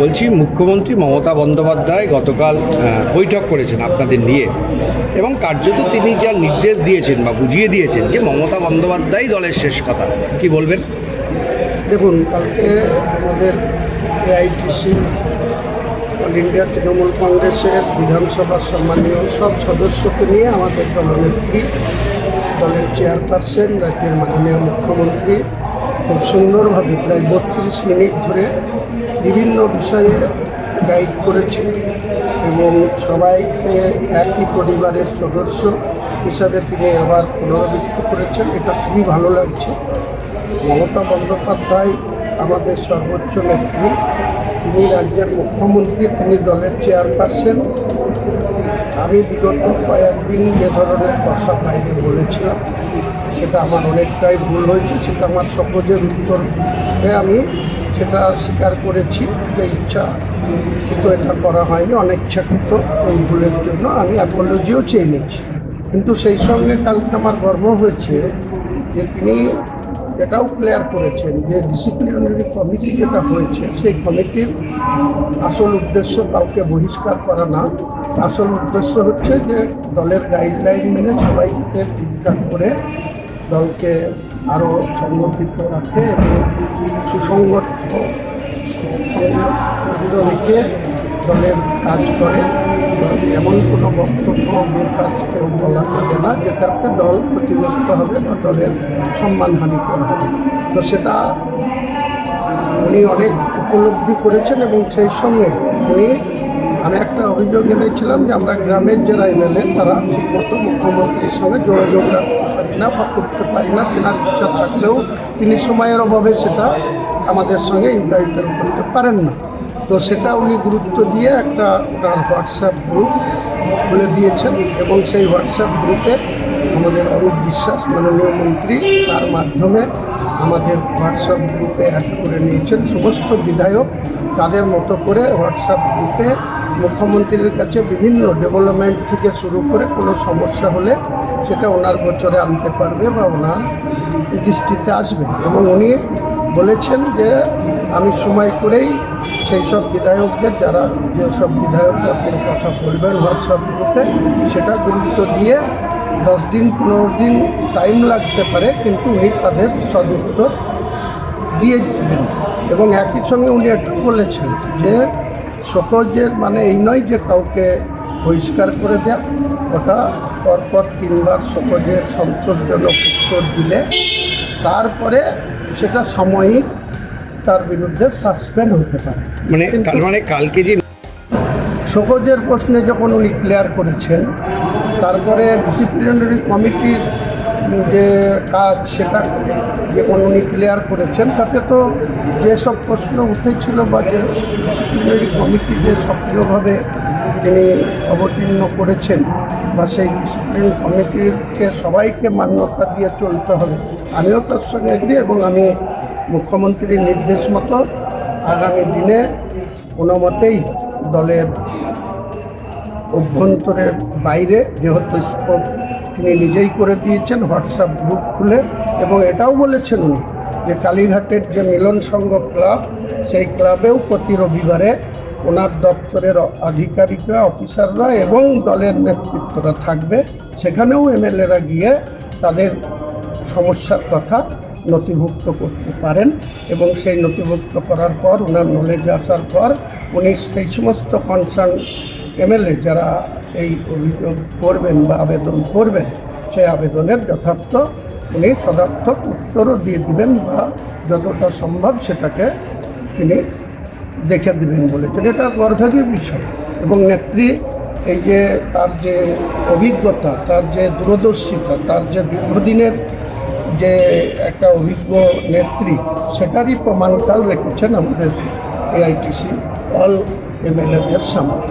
বলছি মুখ্যমন্ত্রী মমতা বন্দ্যোপাধ্যায় গতকাল বৈঠক করেছেন আপনাদের নিয়ে এবং কার্যত তিনি যা নির্দেশ দিয়েছেন বা বুঝিয়ে দিয়েছেন যে মমতা বন্দ্যোপাধ্যায় দলের শেষ কথা, কি বলবেন? দেখুন, কালকে আমাদের এআইটিসি অল ইন্ডিয়া তৃণমূল কংগ্রেসের বিধানসভার সম্মানীয় সব সদস্যকে নিয়ে আমাদের দলনেত্রী, দলের চেয়ারপারসন, রাজ্যের মাননীয় মুখ্যমন্ত্রী খুব সুন্দরভাবে প্রায় 32 মিনিট ধরে বিভিন্ন বিষয়ে গাইড করেছেন এবং সবাইকে একই পরিবারের সদস্য হিসাবে তিনি আবার পুনরাবৃত্তি করেছেন। এটা খুবই ভালো লাগছে। মমতা বন্দ্যোপাধ্যায় আমাদের সর্বোচ্চ নেত্রী, তিনি রাজ্যের মুখ্যমন্ত্রী, তিনি দলের চেয়ারপারসন। আমি বিগত কয়েকদিন যে ধরনের কথা বাইরে বলেছিলাম সেটা আমার অনেকটাই ভুল হয়েছে, সেটা আমার সহজের উত্তরে আমি সেটা স্বীকার করেছি যে ইচ্ছা কিন্তু এটা করা হয়নি, অনিচ্ছাকৃত এই ভুলের জন্য আমি অ্যাপোলজিও চেয়ে নিচ্ছি। কিন্তু সেই সঙ্গে কালকে আমার গর্ব হয়েছে যে তিনি এটাও ক্লিয়ার করেছেন যে ডিসিপ্লিনারি কমিটি যেটা হয়েছে সেই কমিটির আসল উদ্দেশ্য কাউকে বহিষ্কার করা না, আসল উদ্দেশ্য হচ্ছে যে দলের গাইডলাইন মেনে সবাইকে ঠিকঠাক করে দলকে আরও সংগঠিত রাখে এবং সুসংগঠিত রেখে দলের কাজ করে। এমন কোনো বক্তব্য বেকার কেউ বলা যাবে না যেটাতে দল ক্ষতিগ্রস্ত হবে বা দলের সম্মানহানি করা হবে। তো সেটা উনি অনেক উপলব্ধি করেছেন এবং সেই সঙ্গে আমি একটা অভিযোগ এনেছিলাম যে আমরা গ্রামের যারা এমএলএ তারা ঠিকমতো মুখ্যমন্ত্রীর সঙ্গে যোগাযোগ রাখতে পারি না বা করতে পারি না, তেনার ইচ্ছা থাকলেও তিনি সময়ের অভাবে সেটা আমাদের সঙ্গে ইন্টারভিউ করতে পারেন না। তো সেটা উনি গুরুত্ব দিয়ে একটা ওনার হোয়াটসঅ্যাপ গ্রুপ খুলে দিয়েছেন এবং সেই হোয়াটসঅ্যাপ গ্রুপে আমাদের অরূপ বিশ্বাস মাননীয় মন্ত্রী তার মাধ্যমে আমাদের হোয়াটসঅ্যাপ গ্রুপে অ্যাড করে নিয়েছেন। সমস্ত বিধায়ক তাদের মতো করে হোয়াটসঅ্যাপ গ্রুপে মুখ্যমন্ত্রীর কাছে বিভিন্ন ডেভেলপমেন্ট থেকে শুরু করে কোনো সমস্যা হলে সেটা ওনার গোচরে আনতে পারবে বা ওনার দৃষ্টিতে আসবে। এবং উনি বলেছেন যে আমি সময় করেই সেই সব বিধায়কদের যারা যেসব বিধায়করা কোনো কথা বলবেন হোয়াটসঅ্যাপ গ্রুপে সেটা গুরুত্ব দিয়ে 10 দিন 15 দিন টাইম লাগতে পারে কিন্তু উনি তাদের সদুত্তর দিয়ে দেবেন। এবং একই সঙ্গে উনি একটু বলেছেন যে সহজের মানে এই নয় যে কাউকে বহিষ্কার করে দেয়, ওটা পরপর 3 বার সহজের সন্তোষজনক উত্তর দিলে তারপরে সেটা সাময়িক তার বিরুদ্ধে সাসপেন্ড হতে পারে। তার মানে কালকে যে সহজের প্রশ্নে যখন উনি ক্লিয়ার করেছেন তারপরে ডিসিপ্লিনারি কমিটির যে কাজ সেটা যখন উনি ক্লিয়ার করেছেন তাতে তো যেসব প্রশ্ন উঠেছিল বা যে ডিসিপ্লিনারি কমিটি যে সক্রিয়ভাবে তিনি অবতীর্ণ করেছেন বা সেই ডিসিপ্লিন কমিটিকে সবাইকে মান্যতা দিয়ে চলতে হবে, আমিও তার সঙ্গে এগ্রি। এবং আমি মুখ্যমন্ত্রীর নির্দেশ মতো আগামী দিনে কোনো মতেই দলের অভ্যন্তরের বাইরে যেহেতু স্কোপ তিনি নিজেই করে দিয়েছেন হোয়াটসঅ্যাপ গ্রুপ খুলে, এবং এটাও বলেছেন উনি যে কালীঘাটের যে মিলন সংঘ ক্লাব সেই ক্লাবেও প্রতি রবিবারে ওনার দপ্তরের আধিকারিকরা, অফিসাররা এবং দলের নেতৃত্বরা থাকবে, সেখানেও এমএলএরা গিয়ে তাদের সমস্যার কথা নথিভুক্ত করতে পারেন এবং সেই নথিভুক্ত করার পর ওনার নলেজে আসার পর উনি সেই সমস্ত কনসার্ন এমএলএ যারা এই অভিযোগ করবেন বা আবেদন করবেন সেই আবেদনের যথার্থ উনি সদার্থক উত্তরও দিয়ে দেবেন বা যতটা সম্ভব সেটাকে তিনি দেখে দেবেন বলেছেন। এটা গর্বের বিষয়। এবং নেত্রী এই যে তার যে অভিজ্ঞতা, তার যে দূরদর্শিতা, তার যে দীর্ঘদিনের যে একটা অভিজ্ঞ নেত্রী সেটারই প্রমাণকাল রেখেছেন আমাদের এআইটিসি অল এমএলএদের সামনে।